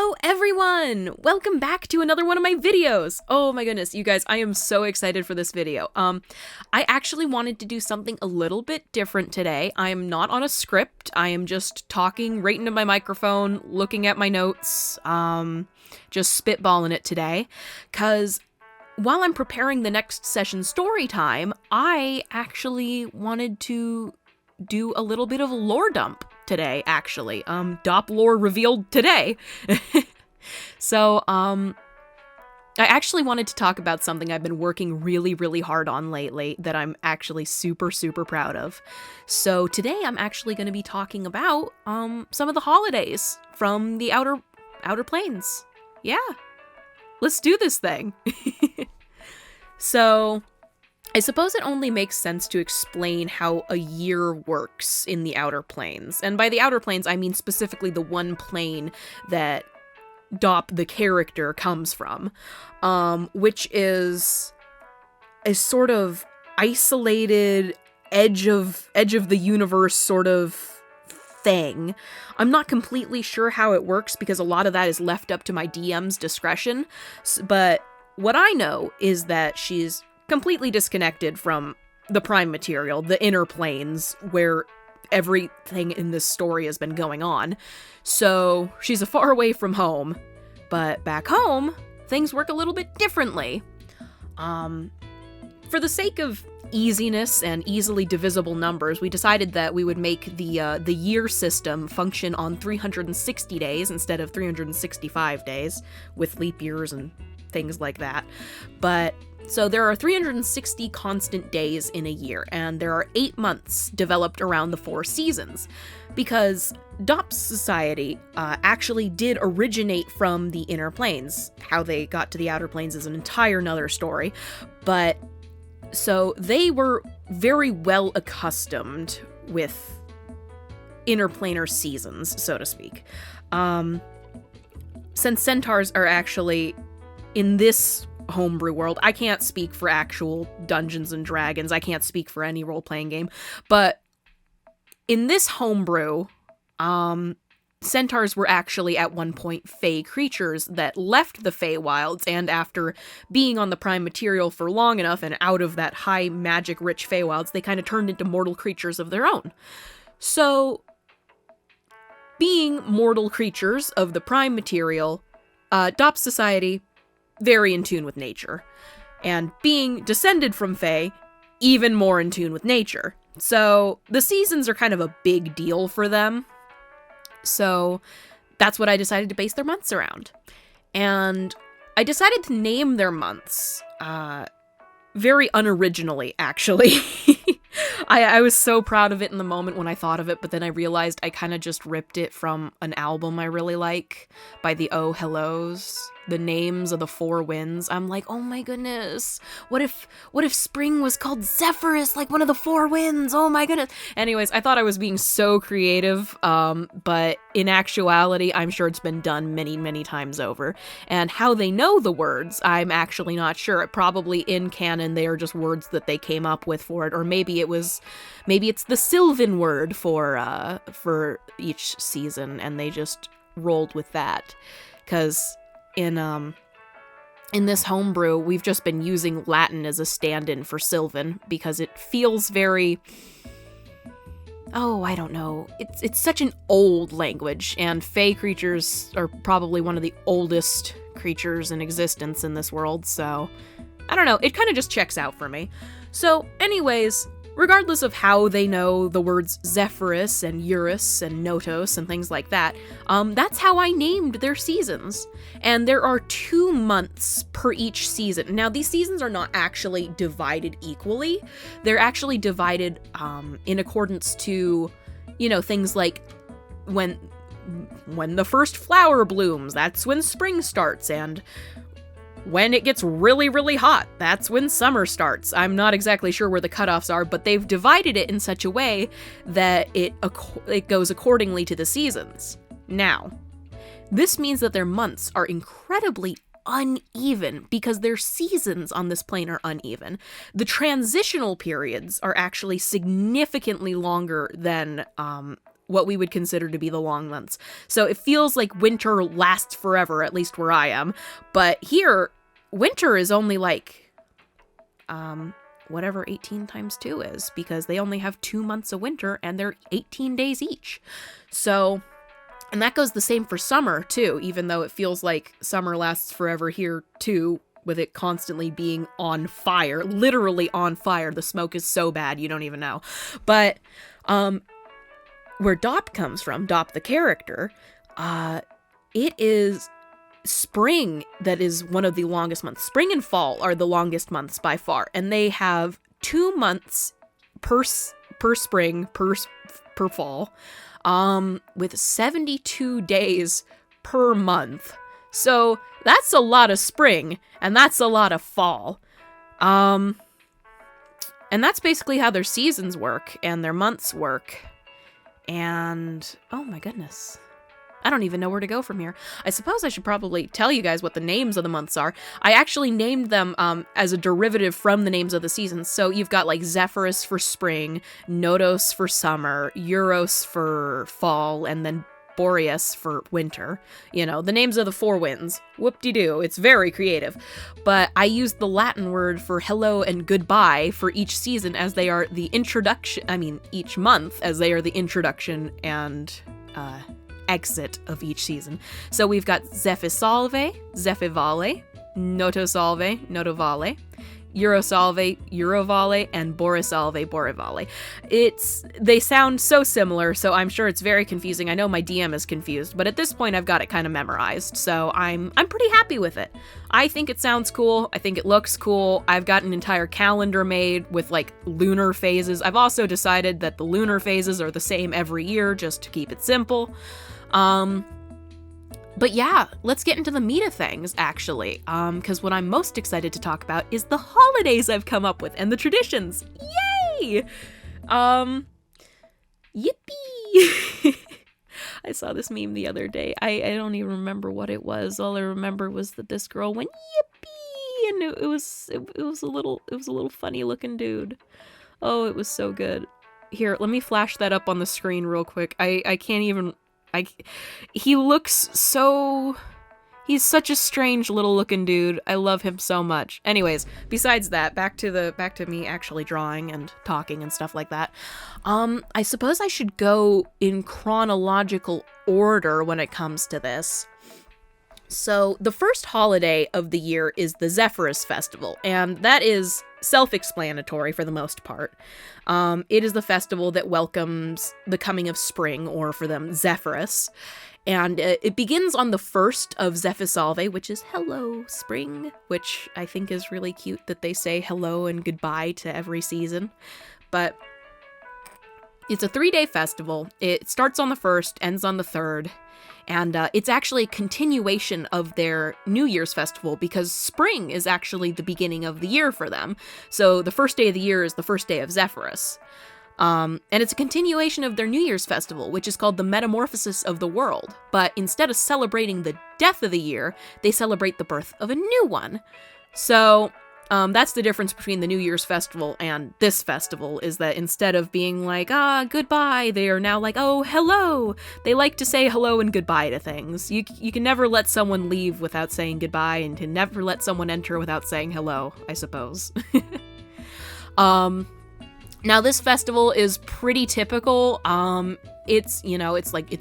Hello everyone! Welcome back to another one of my videos! Oh my goodness, you guys, I am so excited for this video. I actually wanted to do something a little bit different today. I am not on a script, I am just talking right into my microphone, looking at my notes, just spitballing it today, cause while I'm preparing the next session story time, I actually wanted to do a little bit of a lore dump today, actually. Dop lore revealed today. So, I actually wanted to talk about something I've been working really, really hard on lately that I'm actually super, super proud of. So today I'm actually going to be talking about, some of the holidays from the outer planes. Yeah. Let's do this thing. So, I suppose it only makes sense to explain how a year works in the outer planes. And by the outer planes, I mean specifically the one plane that Dop, the character, comes from, which is a sort of isolated edge of the universe sort of thing. I'm not completely sure how it works because a lot of that is left up to my DM's discretion, but what I know is that she's completely disconnected from the prime material, the inner planes, where everything in this story has been going on. So she's far away from home, but back home, things work a little bit differently. For the sake of easiness and easily divisible numbers, we decided that we would make the year system function on 360 days instead of 365 days, with leap years and things like that. But so there are 360 constant days in a year, and there are 8 months developed around the 4 seasons, because Dop's society actually did originate from the inner planes. How they got to the outer planes is an entire nother story, but so they were very well accustomed with interplanar seasons, so to speak. Since centaurs are actually in this homebrew world, I can't speak for actual Dungeons and Dragons, I can't speak for any role-playing game, but in this homebrew, centaurs were actually at one point Fey creatures that left the Feywilds, and after being on the prime material for long enough and out of that high magic-rich Feywilds, they kind of turned into mortal creatures of their own. So, being mortal creatures of the prime material, Dop's society very in tune with nature, and being descended from Fae, even more in tune with nature. So the seasons are kind of a big deal for them. So that's what I decided to base their months around. And I decided to name their months, very unoriginally, actually. I was so proud of it in the moment when I thought of it, but then I realized I kind of just ripped it from an album I really like by the Oh Hellos, The Names of the Four Winds. I'm like, oh my goodness, what if spring was called Zephyrus, like one of the four winds? Oh my goodness. Anyways, I thought I was being so creative, but in actuality, I'm sure it's been done many, many times over. And how they know the words, I'm actually not sure. Probably in canon, they are just words that they came up with for it, or maybe it's the Sylvan word for each season, and they just rolled with that. Because in this homebrew, we've just been using Latin as a stand-in for Sylvan, because it feels very, I don't know, it's such an old language, and Fey creatures are probably one of the oldest creatures in existence in this world, so I don't know, it kind of just checks out for me. So anyways, regardless of how they know the words Zephyrus and Eurus and Notos and things like that, that's how I named their seasons. And there are 2 months per each season. Now, these seasons are not actually divided equally. They're actually divided in accordance to, things like when the first flower blooms, that's when spring starts, and when it gets really, really hot, that's when summer starts. I'm not exactly sure where the cutoffs are, but they've divided it in such a way that it goes accordingly to the seasons. Now, this means that their months are incredibly uneven because their seasons on this plane are uneven. The transitional periods are actually significantly longer than what we would consider to be the long months. So it feels like winter lasts forever, at least where I am. But here, winter is only like, whatever 18 times 2 is, because they only have 2 months of winter and they're 18 days each. So, and that goes the same for summer too, even though it feels like summer lasts forever here too, with it constantly being on fire, literally on fire. The smoke is so bad you don't even know. But where Dop comes from, Dop the character, it is spring that is one of the longest months. Spring and fall are the longest months by far, and they have 2 months per spring, per fall, with 72 days per month. So that's a lot of spring, and that's a lot of fall. And that's basically how their seasons work, and their months work. And, oh my goodness, I don't even know where to go from here. I suppose I should probably tell you guys what the names of the months are. I actually named them as a derivative from the names of the seasons. So you've got like Zephyrus for spring, Nodos for summer, Euros for fall, and then Boreas for winter. You know, the names of the 4 winds. Whoop-de-doo. It's very creative. But I used the Latin word for hello and goodbye for each season as they are the introduction, each month as they are the introduction and exit of each season. So we've got Zephysalve, Zephivale, Notosalve, Notovale, Eurosalve, Eurovale, and Borisalve, Borivale. They sound so similar, so I'm sure it's very confusing. I know my DM is confused, but at this point I've got it kind of memorized, so I'm pretty happy with it. I think it sounds cool. I think it looks cool. I've got an entire calendar made with like lunar phases. I've also decided that the lunar phases are the same every year just to keep it simple. But yeah, let's get into the meat of things, actually, because what I'm most excited to talk about is the holidays I've come up with and the traditions. Yay! Yippee! I saw this meme the other day. I don't even remember what it was. All I remember was that this girl went yippee, and it was a little funny looking dude. Oh, it was so good. Here, let me flash that up on the screen real quick. I can't even. He looks so... He's such a strange little looking dude. I love him so much. Anyways, besides that, back to me actually drawing and talking and stuff like that. I suppose I should go in chronological order when it comes to this. So, the first holiday of the year is the Zephyrus Festival, and that is self-explanatory for the most part. It is the festival that welcomes the coming of spring, or for them, Zephyrus, and it begins on the 1st of Zephysalve, which is hello, spring, which I think is really cute that they say hello and goodbye to every season, but it's a 3-day festival. It starts on the 1st, ends on the 3rd, and it's actually a continuation of their New Year's festival because spring is actually the beginning of the year for them. So the first day of the year is the first day of Zephyrus. And it's a continuation of their New Year's festival, which is called the Metamorphosis of the World. But instead of celebrating the death of the year, they celebrate the birth of a new one. So that's the difference between the New Year's festival and this festival, is that instead of being like, goodbye, they are now like, oh, hello. They like to say hello and goodbye to things. You can never let someone leave without saying goodbye, and can never let someone enter without saying hello, I suppose. Now this festival is pretty typical. It's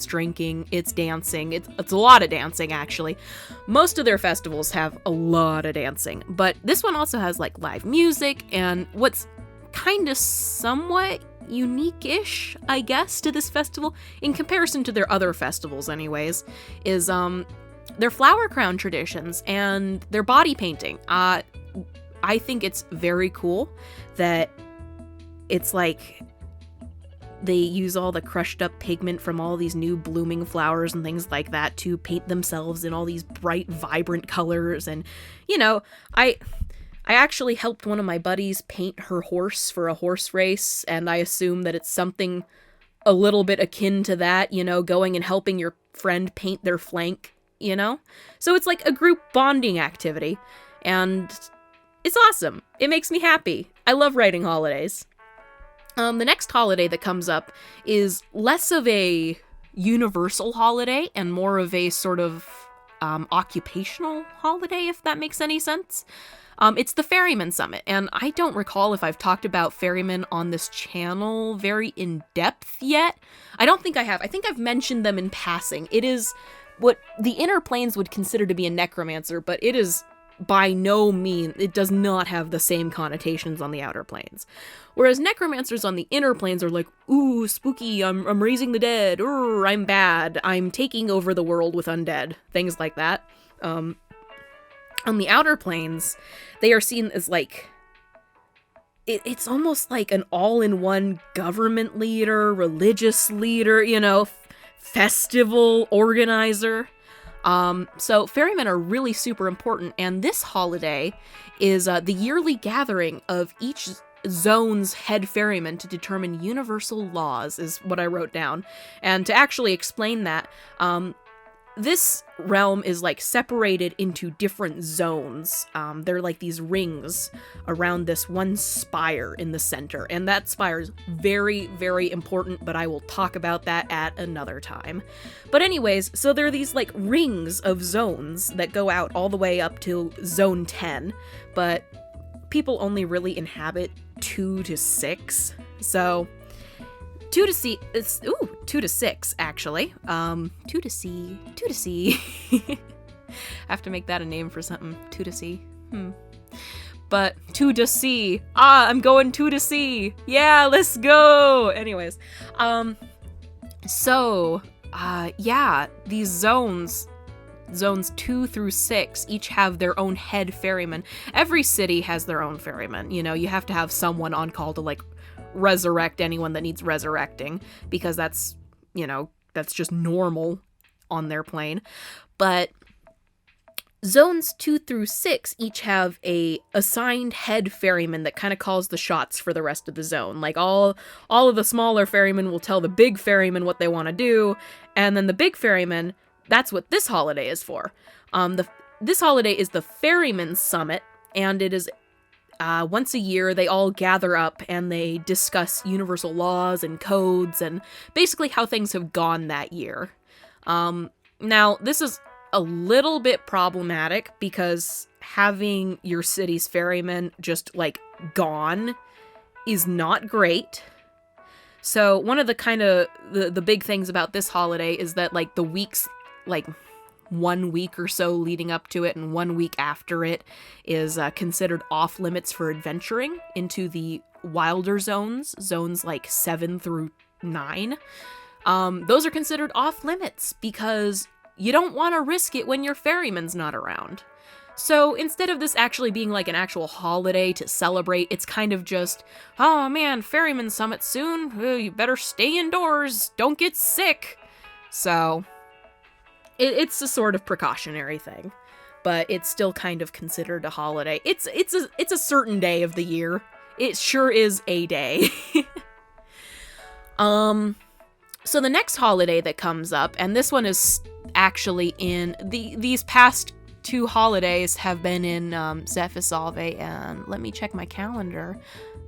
drinking, it's dancing, it's a lot of dancing, actually. Most of their festivals have a lot of dancing, but this one also has like live music, and what's kind of somewhat unique-ish, I guess, to this festival, in comparison to their other festivals anyways, is their flower crown traditions and their body painting. I think it's very cool that it's like they use all the crushed up pigment from all these new blooming flowers and things like that to paint themselves in all these bright, vibrant colors. And, I actually helped one of my buddies paint her horse for a horse race, and I assume that it's something a little bit akin to that, going and helping your friend paint their flank, So it's like a group bonding activity, and it's awesome. It makes me happy. I love writing holidays. The next holiday that comes up is less of a universal holiday and more of a sort of occupational holiday, if that makes any sense. It's the Ferryman Summit, and I don't recall if I've talked about ferrymen on this channel very in-depth yet. I don't think I have. I think I've mentioned them in passing. It is what the inner planes would consider to be a necromancer, but it is by no means, it does not have the same connotations on the outer planes. Whereas necromancers on the inner planes are like, ooh, spooky, I'm raising the dead, or I'm bad, I'm taking over the world with undead, things like that. On the outer planes, they are seen as like, it's almost like an all-in-one government leader, religious leader, festival organizer. So ferrymen are really super important, and this holiday is the yearly gathering of each zone's head ferryman to determine universal laws, is what I wrote down. And to actually explain that, this realm is like separated into different zones. They're like these rings around this one spire in the center, and that spire is very, very important, but I will talk about that at another time. But anyways, so there are these like rings of zones that go out all the way up to zone 10, but people only really inhabit 2 to 6, so 2 to 6, actually. 2 to C. Have to make that a name for something. 2 to C. But 2 to C. I'm going 2 to C. Yeah, let's go. Anyways, these zones 2 through 6 each have their own head ferryman. Every city has their own ferryman. You have to have someone on call to like resurrect anyone that needs resurrecting, because that's just normal on their plane. But zones 2 through 6 each have a assigned head ferryman that kind of calls the shots for the rest of the zone. Like all of the smaller ferrymen will tell the big ferryman what they want to do, and then the big ferryman, that's what this holiday is for. This holiday is the Ferryman Summit, and it is once a year, they all gather up and they discuss universal laws and codes and basically how things have gone that year. Now, this is a little bit problematic because having your city's ferrymen just, like, gone is not great. So one of the kind of the big things about this holiday is that, like, the weeks, like, 1 week or so leading up to it and 1 week after it is considered off limits for adventuring into the wilder zones like 7 through 9. Those are considered off limits because you don't want to risk it when your ferryman's not around. So instead of this actually being like an actual holiday to celebrate, it's kind of just, oh man, Ferryman Summit soon, you better stay indoors, don't get sick. So it's a sort of precautionary thing, but it's still kind of considered a holiday. It's a certain day of the year. It sure is a day. So the next holiday that comes up, and this one is actually in these past 2 holidays have been in Zephyrus, and let me check my calendar.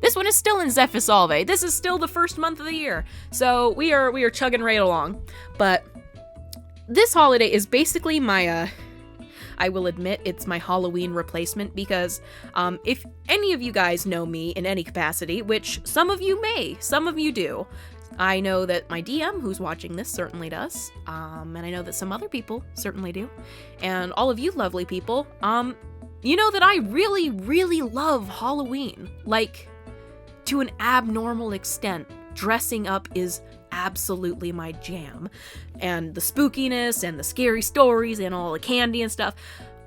This one is still in Zephyrus. This is still the first month of the year, so we are chugging right along. But this holiday is basically my, I will admit, it's my Halloween replacement, because if any of you guys know me in any capacity, which some of you may, some of you do, I know that my DM, who's watching this, certainly does, and I know that some other people certainly do, and all of you lovely people, you know that I really, really love Halloween, like, to an abnormal extent. Dressing up is absolutely my jam, and the spookiness and the scary stories and all the candy and stuff.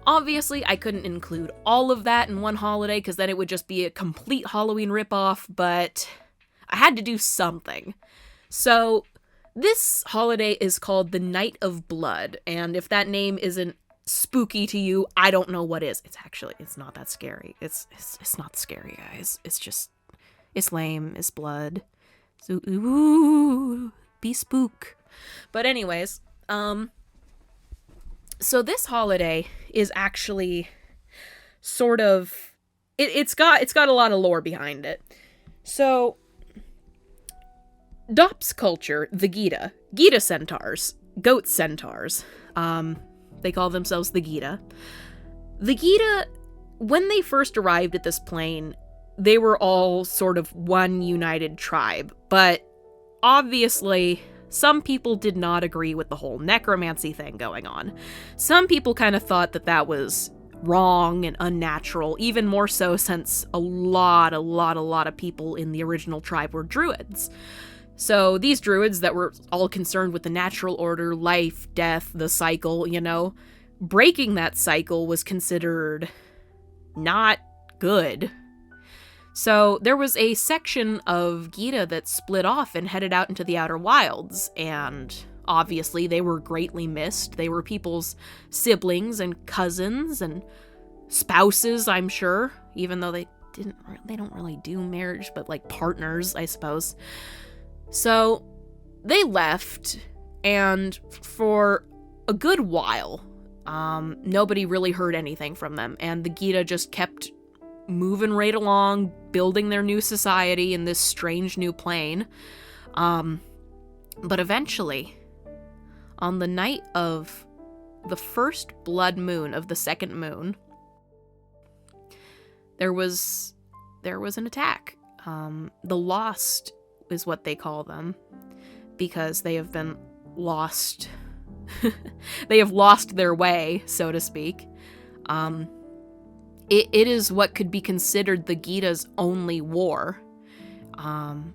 Obviously, I couldn't include all of that in one holiday because then it would just be a complete Halloween ripoff, but I had to do something. So this holiday is called the Night of Blood, and if that name isn't spooky to you, I don't know what is. It's not that scary. It's not scary, guys. It's lame. It's blood. So, ooh, be spook. But anyways, so this holiday is actually sort of, it's got a lot of lore behind it. So Dops culture, the Gita centaurs, goat centaurs. They call themselves the Gita. The Gita, when they first arrived at this plane, they were all sort of one united tribe, but obviously some people did not agree with the whole necromancy thing going on. Some people kind of thought that that was wrong and unnatural, even more so since a lot of people in the original tribe were druids. So these druids that were all concerned with the natural order, life, death, the cycle, breaking that cycle was considered not good. So there was a section of Gita that split off and headed out into the outer wilds, and obviously they were greatly missed. They were people's siblings and cousins and spouses, I'm sure, even though they don't really do marriage, but like partners, I suppose. So they left, and for a good while, nobody really heard anything from them, and the Gita just kept moving right along, building their new society in this strange new plane. But eventually, on the night of the first blood moon of the second moon, there was an attack. The Lost is what they call them, because they have been lost. They have lost their way, so to speak. It is what could be considered the Gita's only war. And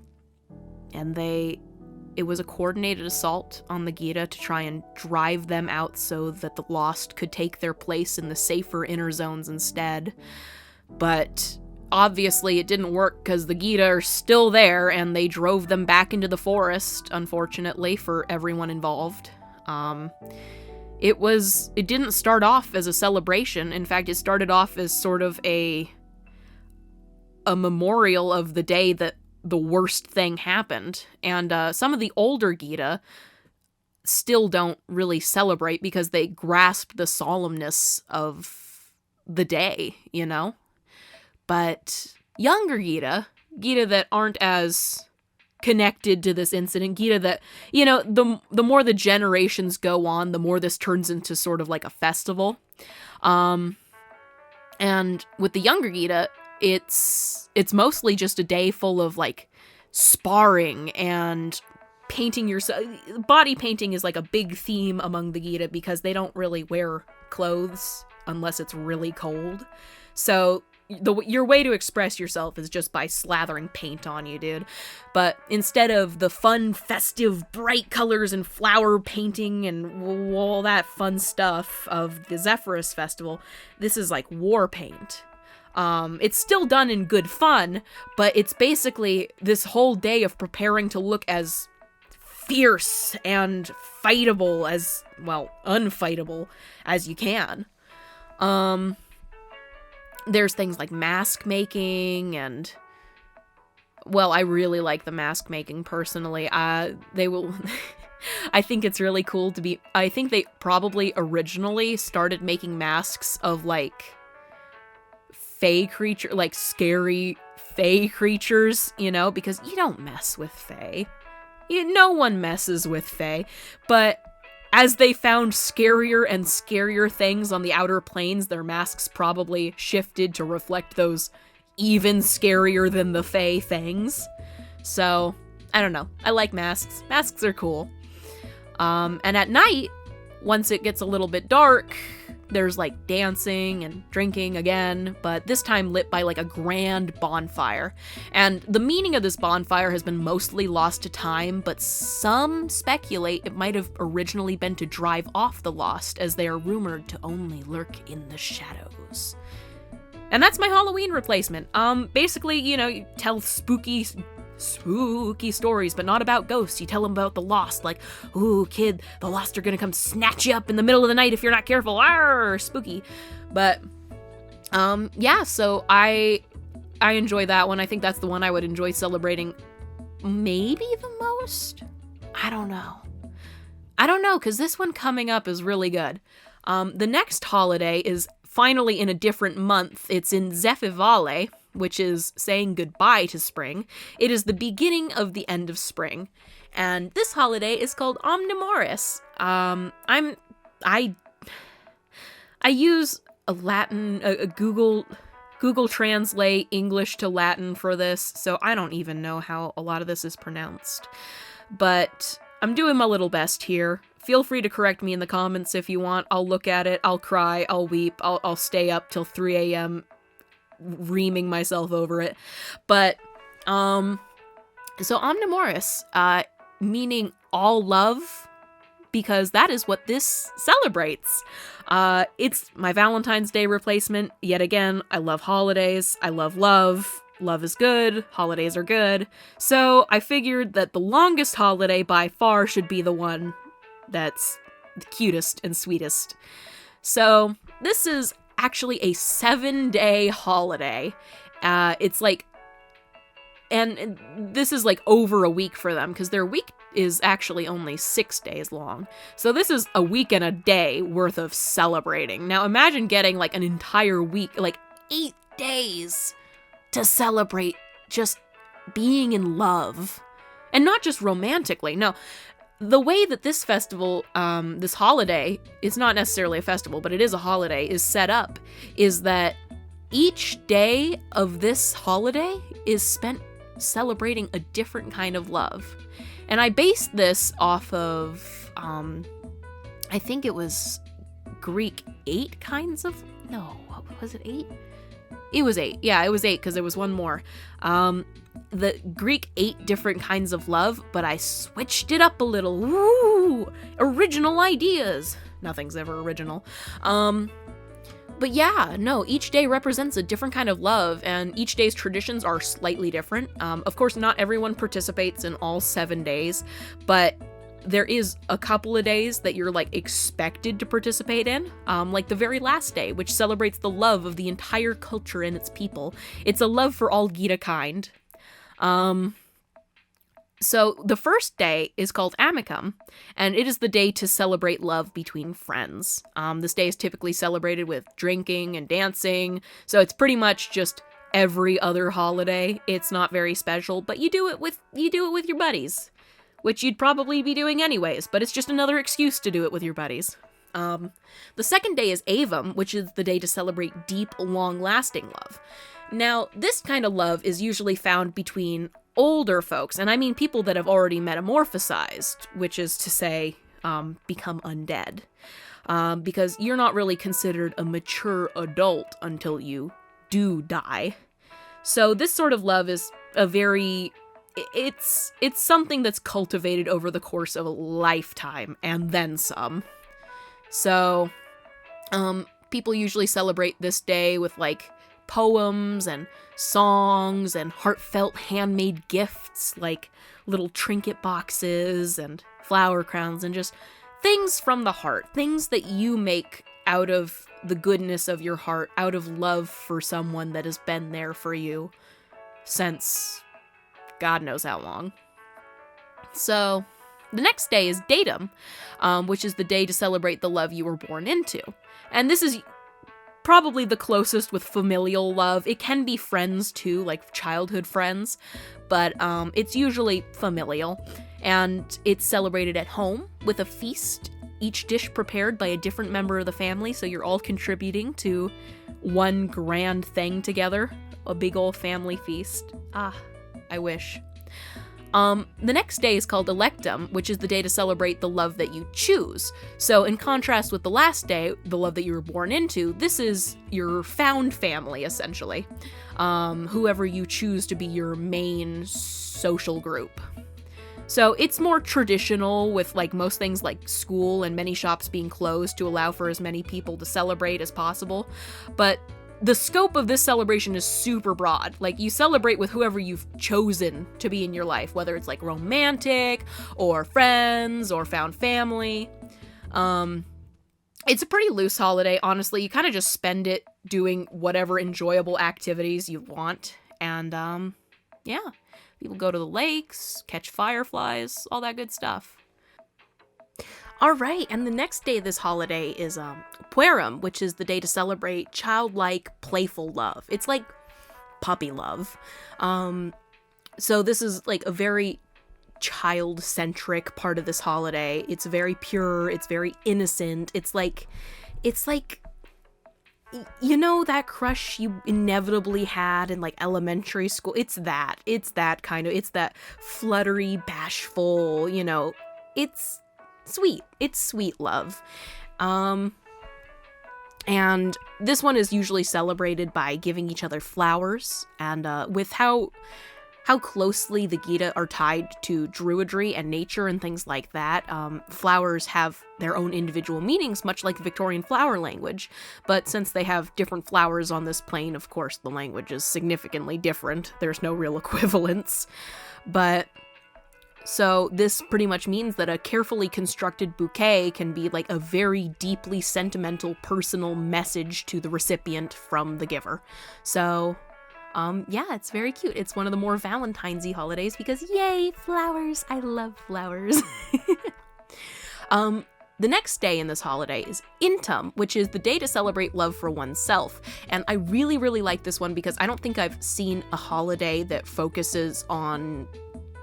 it was a coordinated assault on the Gita to try and drive them out so that the Lost could take their place in the safer inner zones instead. But obviously it didn't work because the Gita are still there, and they drove them back into the forest, unfortunately, for everyone involved. It didn't start off as a celebration. In fact, it started off as sort of a memorial of the day that the worst thing happened. And some of the older Gita still don't really celebrate because they grasp the solemnness of the day, But younger Gita that aren't as connected to this incident, Gita that, the more the generations go on, the more this turns into sort of like a festival. And with the younger Gita, it's mostly just a day full of like sparring and painting yourself. Body painting is like a big theme among the Gita because they don't really wear clothes unless it's really cold. So your way to express yourself is just by slathering paint on you, dude. But instead of the fun, festive, bright colors and flower painting and all that fun stuff of the Zephyrus Festival, this is like war paint. It's still done in good fun, but it's basically this whole day of preparing to look as fierce and fightable as, well, unfightable as you can. There's things like mask making and, well, I really like the mask making personally. They will, I think it's really cool I think they probably originally started making masks of like scary fae creatures, because you don't mess with fae. No one messes with fae, but as they found scarier and scarier things on the outer planes, their masks probably shifted to reflect those even scarier than the fae things. So, I don't know. I like masks. Masks are cool. And at night, once it gets a little bit dark, there's like dancing and drinking again, but this time lit by like a grand bonfire. And the meaning of this bonfire has been mostly lost to time, but some speculate it might have originally been to drive off the Lost, as they are rumored to only lurk in the shadows. And that's my Halloween replacement. Basically, you tell spooky stories, but not about ghosts. You tell them about the Lost, like, ooh, kid, the Lost are gonna come snatch you up in the middle of the night if you're not careful. Arr, spooky. But, yeah, so I enjoy that one. I think that's the one I would enjoy celebrating maybe the most? I don't know, because this one coming up is really good. The next holiday is finally in a different month. It's in Zephyrus, which is saying goodbye to spring. It is the beginning of the end of spring. And this holiday is called Omnamores. I use a Google Translate English to Latin for this, so I don't even know how a lot of this is pronounced. But I'm doing my little best here. Feel free to correct me in the comments if you want. I'll look at it, I'll cry, I'll weep, I'll stay up till 3 a.m. reaming myself over it. But, so Omnamores, meaning all love, because that is what this celebrates. It's my Valentine's Day replacement. Yet again, I love holidays. I love love. Love is good. Holidays are good. So I figured that the longest holiday by far should be the one that's the cutest and sweetest. So this is actually a 7-day holiday. It's like, and this is like over a week for them, because their week is actually only 6 days long. So this is a week and a day worth of celebrating. Now imagine getting like an entire week, like 8 days to celebrate just being in love. And not just romantically, no. The way that this festival, this holiday, it's not necessarily a festival, but it is a holiday, is set up, is that each day of this holiday is spent celebrating a different kind of love. And I based this off of, I think it was Greek 8 kinds of, no, was it 8? It was 8. Yeah, it was 8 because there was one more. The Greek 8 different kinds of love, but I switched it up a little. Woo! Original ideas. Nothing's ever original. But yeah, no, each day represents a different kind of love, and each day's traditions are slightly different. Of course, not everyone participates in all 7 days, but there is a couple of days that you're, like, expected to participate in, like the very last day, which celebrates the love of the entire culture and its people. It's a love for all Gita kind. So the first day is called Amicum, and it is the day to celebrate love between friends. This day is typically celebrated with drinking and dancing, so it's pretty much just every other holiday. It's not very special, but you do it with your buddies, which you'd probably be doing anyways, but it's just another excuse to do it with your buddies. The second day is Aevum, which is the day to celebrate deep, long-lasting love. Now, this kind of love is usually found between older folks, and I mean people that have already metamorphosized, which is to say, become undead. Because you're not really considered a mature adult until you do die. So this sort of love is a very... It's something that's cultivated over the course of a lifetime, and then some. So, people usually celebrate this day with, like, poems and songs and heartfelt handmade gifts, like little trinket boxes and flower crowns and just things from the heart, things that you make out of the goodness of your heart, out of love for someone that has been there for you since God knows how long. So the next day is Datum, which is the day to celebrate the love you were born into. And this is probably the closest with familial love. It can be friends too, like childhood friends, but it's usually familial. And it's celebrated at home with a feast, each dish prepared by a different member of the family, so you're all contributing to one grand thing together. A big old family feast. Ah, I wish. The next day is called Electum, which is the day to celebrate the love that you choose. So in contrast with the last day, the love that you were born into, this is your found family, essentially. Whoever you choose to be your main social group. So it's more traditional, with like most things like school and many shops being closed to allow for as many people to celebrate as possible. But the scope of this celebration is super broad. Like, you celebrate with whoever you've chosen to be in your life, whether it's like romantic or friends or found family. It's a pretty loose holiday, honestly. You kind of just spend it doing whatever enjoyable activities you want. And, yeah, people go to the lakes, catch fireflies, all that good stuff. Alright, and the next day of this holiday is Puerum, which is the day to celebrate childlike, playful love. It's like puppy love. So this is like a very child-centric part of this holiday. It's very pure, it's very innocent. It's like you know that crush you inevitably had in like elementary school? It's that kind of, it's that fluttery, bashful, you know, it's sweet love. And this one is usually celebrated by giving each other flowers, and with how closely the Gita are tied to druidry and nature and things like that, flowers have their own individual meanings, much like Victorian flower language. But since they have different flowers on this plane, of course, the language is significantly different. There's no real equivalence. But so this pretty much means that a carefully constructed bouquet can be like a very deeply sentimental, personal message to the recipient from the giver. So yeah, it's very cute. It's one of the more Valentine's-y holidays because yay, flowers! I love flowers. The next day in this holiday is Intrum, which is the day to celebrate love for oneself. And I really, really like this one because I don't think I've seen a holiday that focuses on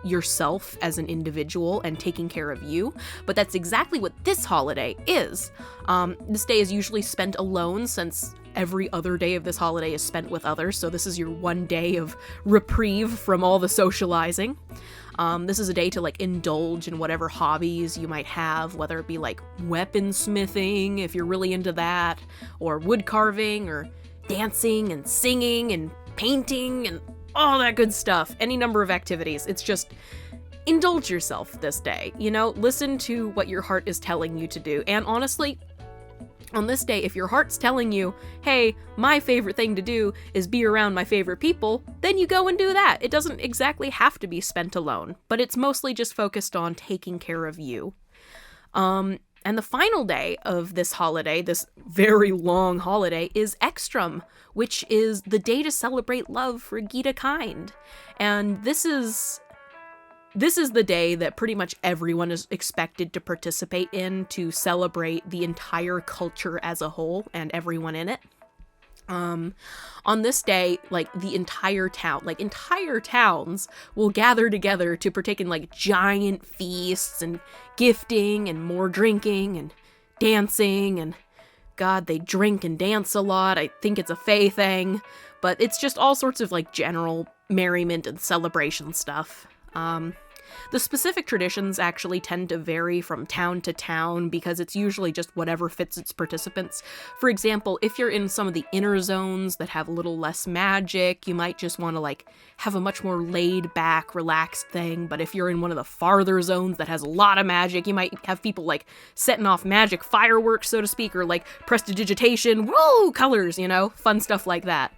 yourself as an individual and taking care of you, but that's exactly what this holiday is. This day is usually spent alone since every other day of this holiday is spent with others, so this is your one day of reprieve from all the socializing. This is a day to like indulge in whatever hobbies you might have, whether it be like weaponsmithing, if you're really into that, or wood carving, or dancing and singing and painting and all that good stuff. Any number of activities. It's just indulge yourself this day, you know? Listen to what your heart is telling you to do. And honestly, on this day, if your heart's telling you, hey, my favorite thing to do is be around my favorite people, then you go and do that. It doesn't exactly have to be spent alone, but it's mostly just focused on taking care of you. And the final day of this holiday, this very long holiday, is Extrum, which is the day to celebrate love for Gita kind. And this is the day that pretty much everyone is expected to participate in to celebrate the entire culture as a whole and everyone in it. On this day, like the entire towns will gather together to partake in like giant feasts and gifting and more drinking and dancing, and God, they drink and dance a lot. I think it's a Fae thing, but it's just all sorts of like general merriment and celebration stuff. The specific traditions actually tend to vary from town to town because it's usually just whatever fits its participants. For example, if you're in some of the inner zones that have a little less magic, you might just want to like have a much more laid back, relaxed thing. But if you're in one of the farther zones that has a lot of magic, you might have people like setting off magic fireworks, so to speak, or like prestidigitation, woo, colors, you know, fun stuff like that.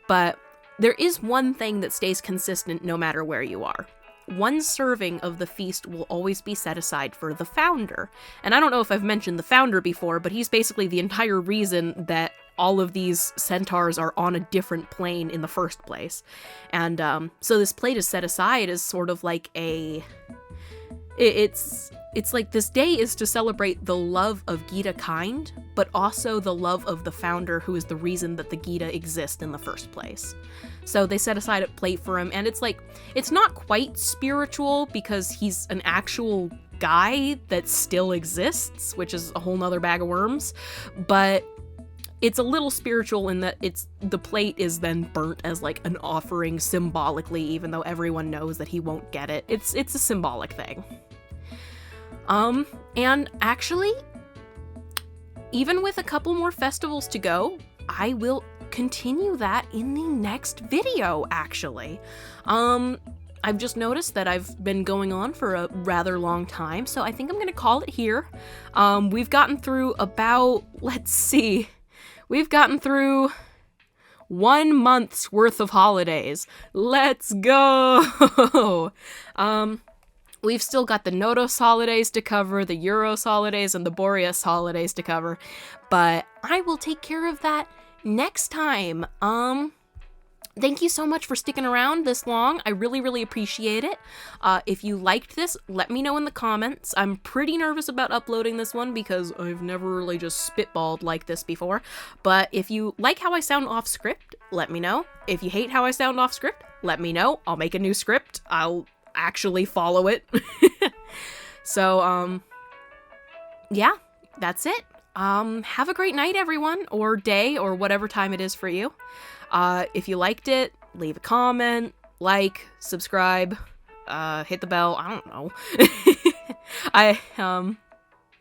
But there is one thing that stays consistent no matter where you are. One serving of the feast will always be set aside for the founder. And I don't know if I've mentioned the founder before, but he's basically the entire reason that all of these centaurs are on a different plane in the first place. And so this plate is set aside as sort of like it's like this day is to celebrate the love of Gita kind, but also the love of the founder who is the reason that the Gita exist in the first place. So they set aside a plate for him, and it's like, it's not quite spiritual because he's an actual guy that still exists, which is a whole nother bag of worms, but it's a little spiritual in that the plate is then burnt as like an offering symbolically, even though everyone knows that he won't get it. It's a symbolic thing. And actually, even with a couple more festivals to go, I will continue that in the next video, actually. I've just noticed that I've been going on for a rather long time, so I think I'm gonna call it here. We've gotten through about, we've gotten through 1 month's worth of holidays. Let's go! We've still got the Nodos holidays to cover, the Euros holidays, and the Boreas holidays to cover, but I will take care of that next time. Thank you so much for sticking around this long. I really, really appreciate it. If you liked this, let me know in the comments. I'm pretty nervous about uploading this one because I've never really just spitballed like this before. But if you like how I sound off script, let me know. If you hate how I sound off script, let me know. I'll make a new script. I'll actually follow it. So, yeah, that's it. Have a great night, everyone, or day, or whatever time it is for you. If you liked it, leave a comment, like, subscribe, hit the bell, I don't know.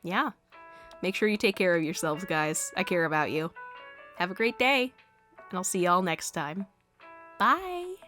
Yeah. Make sure you take care of yourselves, guys. I care about you. Have a great day, and I'll see y'all next time. Bye!